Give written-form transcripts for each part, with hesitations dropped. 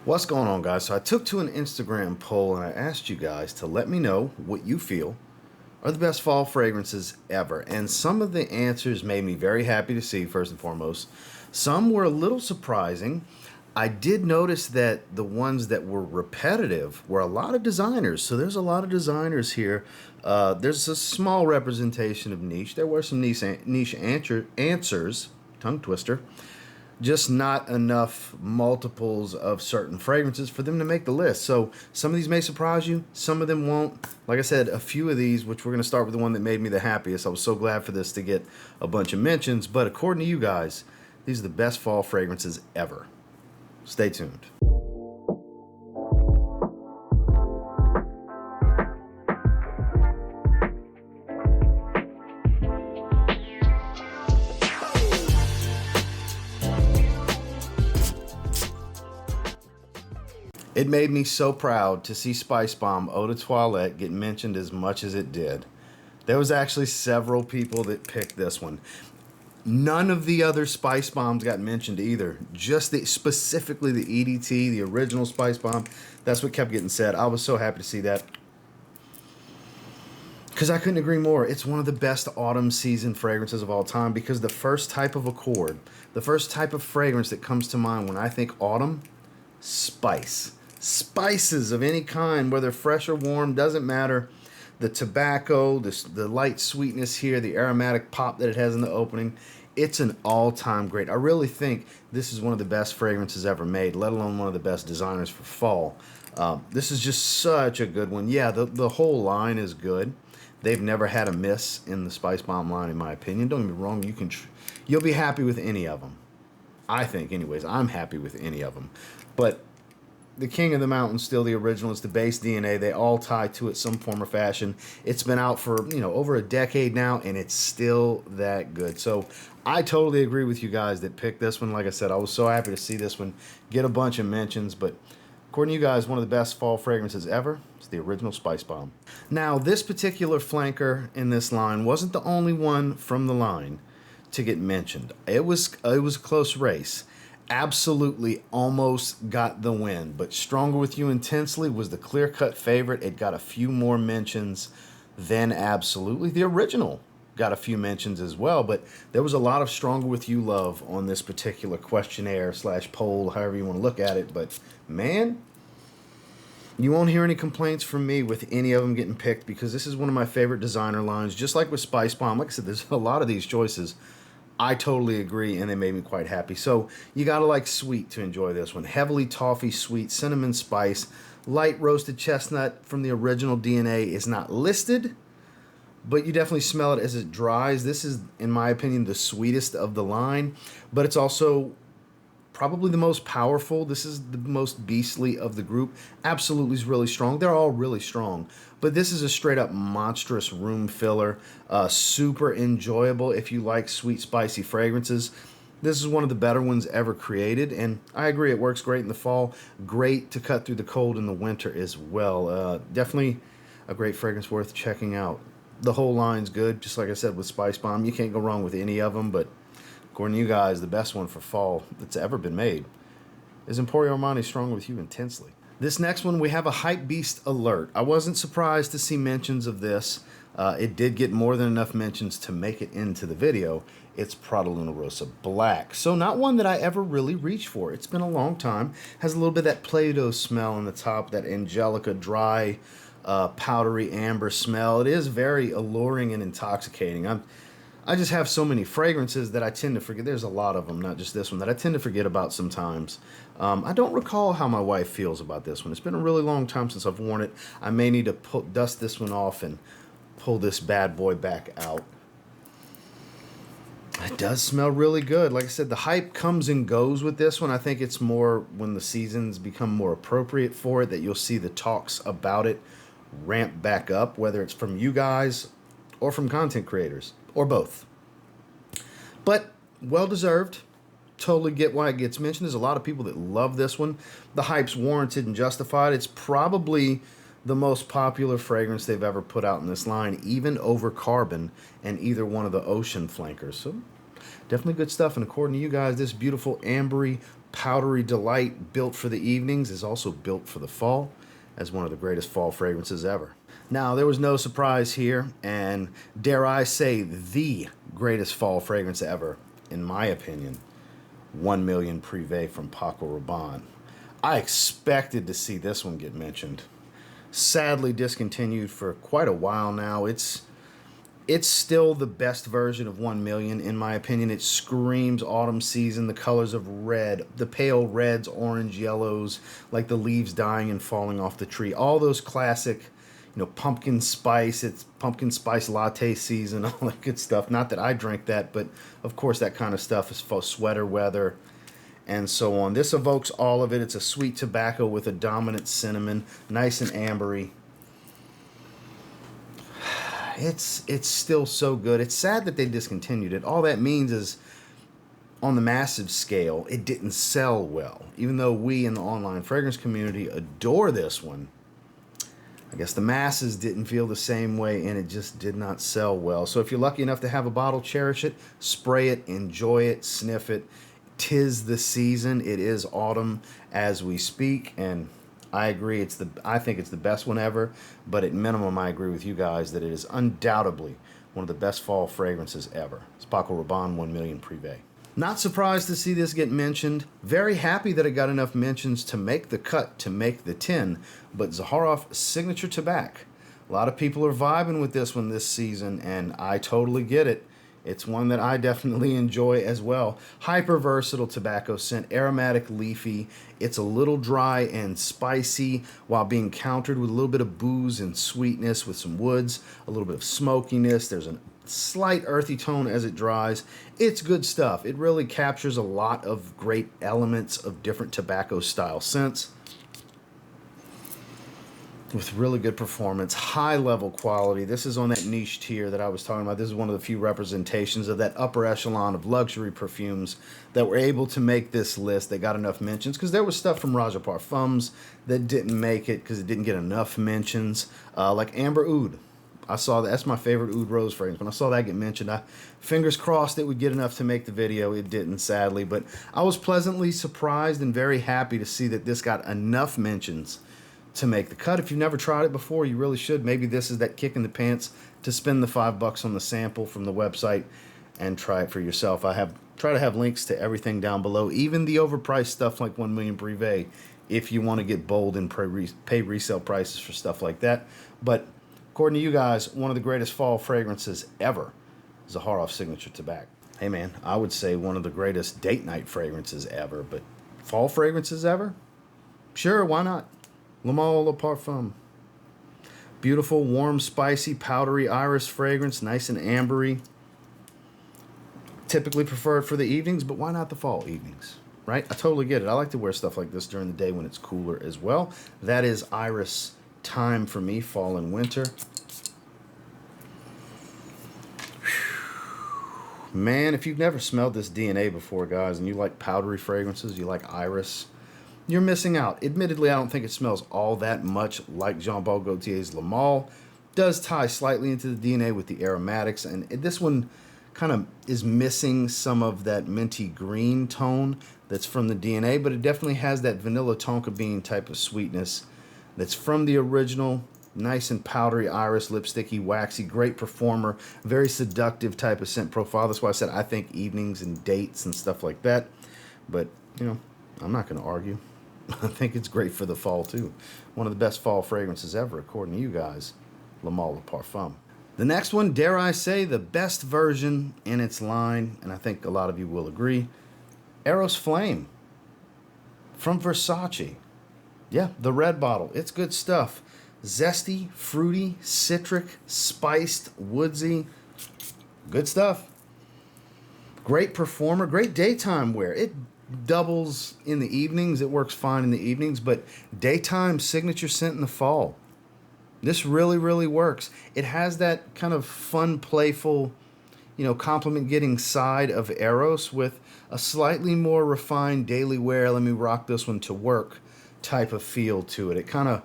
What's going on, guys? So I took to an Instagram poll and I asked you guys to let me know what you feel are the best fall fragrances ever. And some of the answers made me very happy to see, first and foremost. Some were a little surprising. I did notice that the ones that were repetitive were a lot of designers. So there's a lot of designers here. There's a small representation of niche. There were some niche answers, tongue twister, just not enough multiples of certain fragrances for them to make the list. So some of these may surprise you, some of them won't. Like I said, a few of these, which we're going to start with the one that made me the happiest. I was so glad for this to get a bunch of mentions, but according to you guys, these are the best fall fragrances ever. Stay tuned. It made me so proud to see Spicebomb Eau de Toilette get mentioned as much as it did. There was actually several people that picked this one. None of the other Spice Bombs got mentioned either. Just specifically the EDT, the original Spice Bomb. That's what kept getting said. I was so happy to see that, because I couldn't agree more. It's one of the best autumn season fragrances of all time, because the first type of accord, the first type of fragrance that comes to mind when I think autumn, spice. Spices of any kind, whether fresh or warm, doesn't matter. The tobacco, the light sweetness here, the aromatic pop that it has in the opening, it's an all-time great. I really think this is one of the best fragrances ever made, let alone one of the best designers for fall. This is just such a good one. Yeah, the whole line is good. They've never had a miss in the Spice Bomb line, in my opinion. Don't get me wrong, you'll be happy with any of them. I think, anyways. I'm happy with any of them. But the King of the Mountain, still the original. It's the base DNA. They all tie to it some form or fashion. It's been out for, over a decade now, and it's still that good. So I totally agree with you guys that picked this one. Like I said, I was so happy to see this one get a bunch of mentions. But according to you guys, one of the best fall fragrances ever is the original Spice Bomb. Now, this particular flanker in this line wasn't the only one from the line to get mentioned. It was a close race. Absolutely almost got the win, but Stronger With You Intensely was the clear-cut favorite. It got a few more mentions than Absolutely. The original got a few mentions as well, but there was a lot of Stronger With You love on this particular questionnaire / poll, however you want to look at it. But man, you won't hear any complaints from me with any of them getting picked, because this is one of my favorite designer lines. Just like with Spice Bomb, like I said, there's a lot of these choices. I totally agree, and they made me quite happy. So you gotta like sweet to enjoy this one. Heavily toffee sweet, cinnamon spice, light roasted chestnut from the original DNA is not listed, but you definitely smell it as it dries. This is, in my opinion, the sweetest of the line, but it's also probably the most powerful. This is the most beastly of the group. Absolutely is really strong. They're all really strong. But this is a straight up monstrous room filler. Super enjoyable if you like sweet, spicy fragrances. This is one of the better ones ever created. And I agree, it works great in the fall. Great to cut through the cold in the winter as well. Definitely a great fragrance worth checking out. The whole line's good. Just like I said with Spice Bomb, you can't go wrong with any of them. But according to you guys, the best one for fall that's ever been made is Emporio Armani Stronger With You Intensely. This next one, we have a Hype Beast alert. I wasn't surprised to see mentions of this. It did get more than enough mentions to make it into the video. It's Prada Luna Rossa Black. So not one that I ever really reached for. It's been a long time. Has a little bit of that Play-Doh smell on the top, that Angelica dry, powdery amber smell. It is very alluring and intoxicating. I just have so many fragrances that I tend to forget. There's a lot of them, not just this one, that I tend to forget about sometimes. I don't recall how my wife feels about this one. It's been a really long time since I've worn it. I may need to dust this one off and pull this bad boy back out. It does smell really good. Like I said, the hype comes and goes with this one. I think it's more when the seasons become more appropriate for it that you'll see the talks about it ramp back up, whether it's from you guys or from content creators, or both. But well-deserved. Totally get why it gets mentioned. There's a lot of people that love this one. The hype's warranted and justified. It's probably the most popular fragrance they've ever put out in this line, even over Carbon and either one of the Ocean flankers. So definitely good stuff. And according to you guys, this beautiful ambery powdery delight built for the evenings is also built for the fall as one of the greatest fall fragrances ever. Now, there was no surprise here, and dare I say, the greatest fall fragrance ever, in my opinion, 1 Million Prive from Paco Rabanne. I expected to see this one get mentioned. Sadly discontinued for quite a while now. It's still the best version of 1 Million, in my opinion. It screams autumn season, the colors of red, the pale reds, orange, yellows, like the leaves dying and falling off the tree. All those classic, pumpkin spice. It's pumpkin spice latte season, all that good stuff. Not that I drink that, but of course that kind of stuff is for sweater weather and so on. This evokes all of it. It's a sweet tobacco with a dominant cinnamon, nice and ambery. It's still so good. It's sad that they discontinued it. All that means is, on the massive scale, it didn't sell well. Even though we in the online fragrance community adore this one, I guess the masses didn't feel the same way, and it just did not sell well. So if you're lucky enough to have a bottle, cherish it, spray it, enjoy it, sniff it. 'Tis the season. It is autumn as we speak, and I agree. I think it's the best one ever, but at minimum, I agree with you guys that it is undoubtedly one of the best fall fragrances ever. It's Paco Rabanne 1 Million Prive. Not surprised to see this get mentioned. Very happy that it got enough mentions to make the cut, to make the 10. But Zaharoff Signature Tobac. A lot of people are vibing with this one this season, and I totally get it. It's one that I definitely enjoy as well. Hyper versatile tobacco scent, aromatic, leafy. It's a little dry and spicy while being countered with a little bit of booze and sweetness with some woods, a little bit of smokiness. There's a slight earthy tone as it dries. It's good stuff. It really captures a lot of great elements of different tobacco style scents with really good performance, high level quality. This is on that niche tier that I was talking about. This is one of the few representations of that upper echelon of luxury perfumes that were able to make this list. They got enough mentions because there was stuff from Raja Parfums that didn't make it because it didn't get enough mentions, like Amber Oud. I saw that. That's my favorite Oud Rose fragrance. When I saw that get mentioned, I fingers crossed it would get enough to make the video. It didn't, sadly, but I was pleasantly surprised and very happy to see that this got enough mentions to make the cut. If you've never tried it before, you really should. Maybe this is that kick in the pants to spend the $5 on the sample from the website and try it for yourself. Try to have links to everything down below, even the overpriced stuff like 1 Million Prive, if you want to get bold and pay resale prices for stuff like that. But according to you guys, one of the greatest fall fragrances ever, Zaharoff Signature Tobac. Hey man, I would say one of the greatest date night fragrances ever, but fall fragrances ever? Sure, why not? Le Parfum. Beautiful, warm, spicy, powdery iris fragrance, nice and ambery. Typically preferred for the evenings, but why not the fall evenings, right? I totally get it. I like to wear stuff like this during the day when it's cooler as well. That is iris time for me, fall and winter. Man, if you've never smelled this DNA before, guys, and you like powdery fragrances, you like iris, you're missing out. Admittedly, I don't think it smells all that much like Jean-Paul Gaultier's Le Male. Does tie slightly into the DNA with the aromatics, and this one kind of is missing some of that minty green tone that's from the DNA, but it definitely has that vanilla tonka bean type of sweetness that's from the original. Nice and powdery iris, lipsticky, waxy, great performer, very seductive type of scent profile. That's why I said I think evenings and dates and stuff like that. But, I'm not going to argue. I think it's great for the fall, too. One of the best fall fragrances ever, according to you guys, Le Parfum. The next one, dare I say, the best version in its line, and I think a lot of you will agree, Eros Flame from Versace. Yeah, the red bottle. It's good stuff. Zesty, fruity, citric, spiced, woodsy. Good stuff. Great performer, great daytime wear. It doubles in the evenings. It works fine in the evenings, but daytime signature scent in the fall. This really, really works. It has that kind of fun, playful, compliment-getting side of Eros with a slightly more refined daily wear, let me rock this one to work type of feel to it. It kind of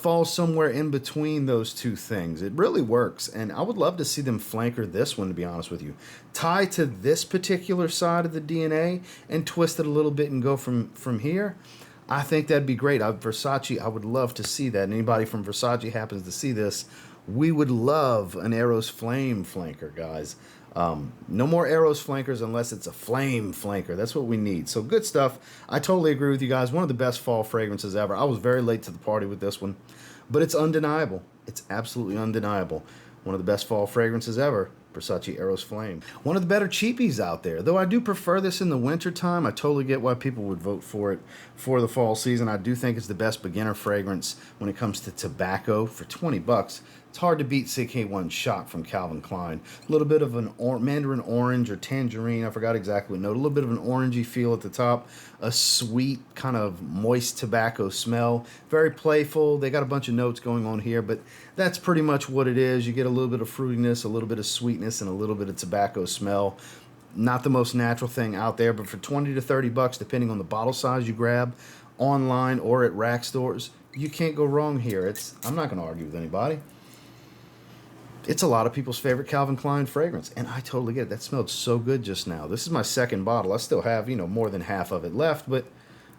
falls somewhere in between those two things. It really works, and I would love to see them flanker this one, to be honest with you. Tie to this particular side of the DNA and twist it a little bit and go from here. I think that'd be great. Versace, I would love to see that. Anybody from Versace happens to see this, we would love an Eros flame flanker, guys. No more Eros flankers unless it's a flame flanker. That's what we need. So good stuff. I totally agree with you guys. One of the best fall fragrances ever. I was very late to the party with this one, but it's undeniable. It's absolutely undeniable. One of the best fall fragrances ever. Versace Eros Flame. One of the better cheapies out there. Though I do prefer this in the winter time. I totally get why people would vote for it for the fall season. I do think it's the best beginner fragrance when it comes to tobacco for 20 bucks. It's hard to beat CK1 Shot from Calvin Klein. A little bit of an mandarin orange or tangerine. I forgot exactly what note. A little bit of an orangey feel at the top. A sweet kind of moist tobacco smell. Very playful. They got a bunch of notes going on here, but that's pretty much what it is. You get a little bit of fruitiness, a little bit of sweetness, and a little bit of tobacco smell. Not the most natural thing out there, but for 20 to 30 bucks, depending on the bottle size you grab, online or at rack stores, you can't go wrong here. I'm not going to argue with anybody. It's a lot of people's favorite Calvin Klein fragrance, and I totally get it. That smelled so good just now. This is my second bottle. I still have, more than half of it left, but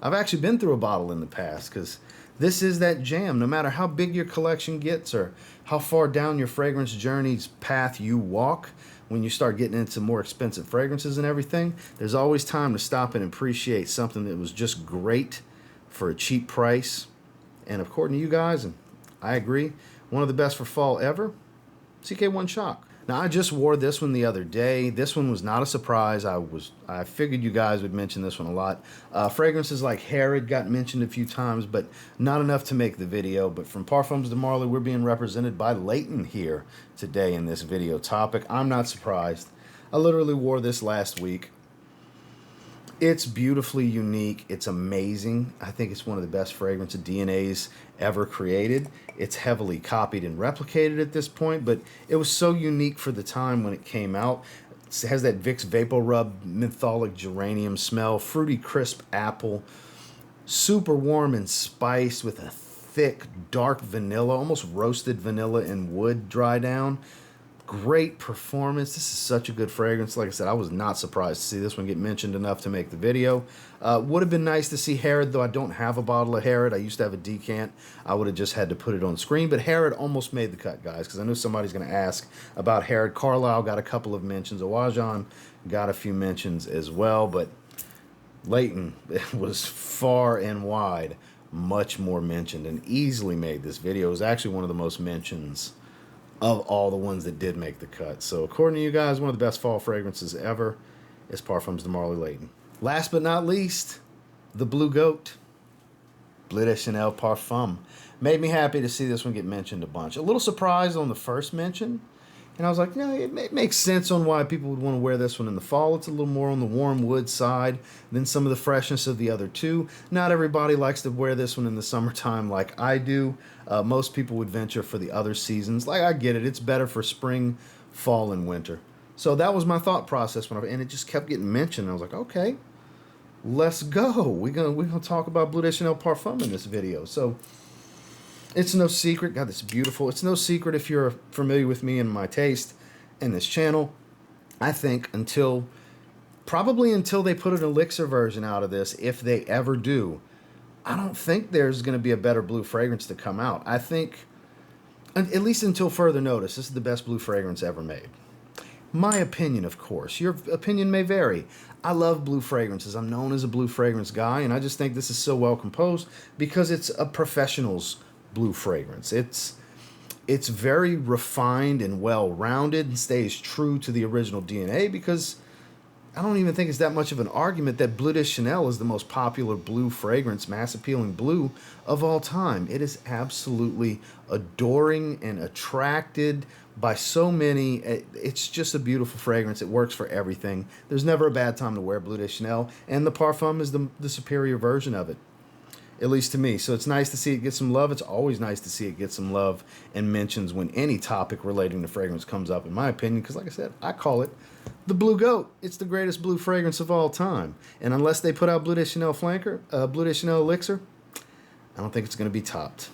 I've actually been through a bottle in the past because this is that jam. No matter how big your collection gets or how far down your fragrance journey's path you walk, when you start getting into more expensive fragrances and everything, there's always time to stop and appreciate something that was just great for a cheap price. And according to you guys, and I agree, one of the best for fall ever, CK1 Shock. Now, I just wore this one the other day. This one was not a surprise. I figured you guys would mention this one a lot. Fragrances like Herod got mentioned a few times, but not enough to make the video. But from Parfums de Marly, we're being represented by Layton here today in this video topic. I'm not surprised. I literally wore this last week. It's beautifully unique. It's amazing. I think it's one of the best fragrance DNAs ever created. It's heavily copied and replicated at this point, but it was so unique for the time when it came out. It has that Vicks Vapor Rub mentholic geranium smell, fruity crisp apple, super warm and spiced with a thick dark vanilla, almost roasted vanilla and wood dry down. Great performance. This is such a good fragrance. Like I said, I was not surprised to see this one get mentioned enough to make the video. Would have been nice to see Herod, though I don't have a bottle of Herod. I used to have a decant. I would have just had to put it on screen. But Herod almost made the cut, guys, because I knew somebody's going to ask about Herod. Carlisle got a couple of mentions. Awajan got a few mentions as well. But Leighton was far and wide much more mentioned and easily made this video. It was actually one of the most mentions of all the ones that did make the cut. So according to you guys, one of the best fall fragrances ever is Parfums de Marly Layton. Last but not least, the Blue Goat, Bleu de Chanel Parfum. Made me happy to see this one get mentioned a bunch. A little surprised on the first mention. And I was like, it makes sense on why people would want to wear this one in the fall. It's a little more on the warm wood side than some of the freshness of the other two. Not everybody likes to wear this one in the summertime like I do. Most people would venture for the other seasons. Like, I get it. It's better for spring, fall, and winter. So that was my thought process and it just kept getting mentioned. I was like, okay, let's go. We're gonna talk about Bleu de Chanel Parfum in this video. So it's no secret. God, this is beautiful. It's no secret if you're familiar with me and my taste in this channel. I think probably until they put an elixir version out of this, if they ever do, I don't think there's going to be a better blue fragrance to come out. I think, at least until further notice, this is the best blue fragrance ever made. My opinion, of course. Your opinion may vary. I love blue fragrances. I'm known as a blue fragrance guy, and I just think this is so well composed because it's a professional's blue fragrance. It's very refined and well-rounded and stays true to the original DNA because I don't even think it's that much of an argument that Bleu de Chanel is the most popular blue fragrance, mass-appealing blue of all time. It is absolutely adoring and attracted by so many. It's just a beautiful fragrance. It works for everything. There's never a bad time to wear Bleu de Chanel, and the Parfum is the superior version of it, at least to me. So it's nice to see it get some love. It's always nice to see it get some love and mentions when any topic relating to fragrance comes up, in my opinion, because like I said, I call it the Blue Goat. It's the greatest blue fragrance of all time. And unless they put out Bleu de Chanel Bleu de Chanel Elixir, I don't think it's going to be topped.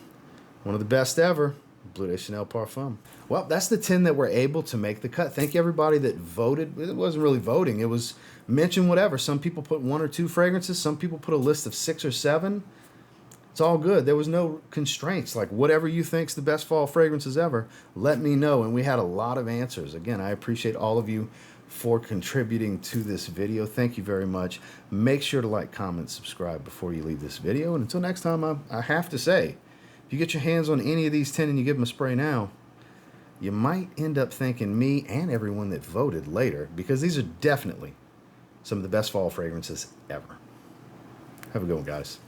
One of the best ever. Bleu de Chanel Parfum. Well, that's the 10 that were able to make the cut. Thank you everybody that voted. It wasn't really voting. It was mention whatever. Some people put 1 or 2 fragrances. Some people put a list of 6 or 7. It's all good. There was no constraints. Like whatever you think's the best fall fragrances ever, let me know. And we had a lot of answers. Again, I appreciate all of you for contributing to this video. Thank you very much. Make sure to like, comment, subscribe before you leave this video. And until next time, I have to say, if you get your hands on any of these 10 and you give them a spray now, you might end up thanking me and everyone that voted later, because these are definitely some of the best fall fragrances ever. Have a good one, guys.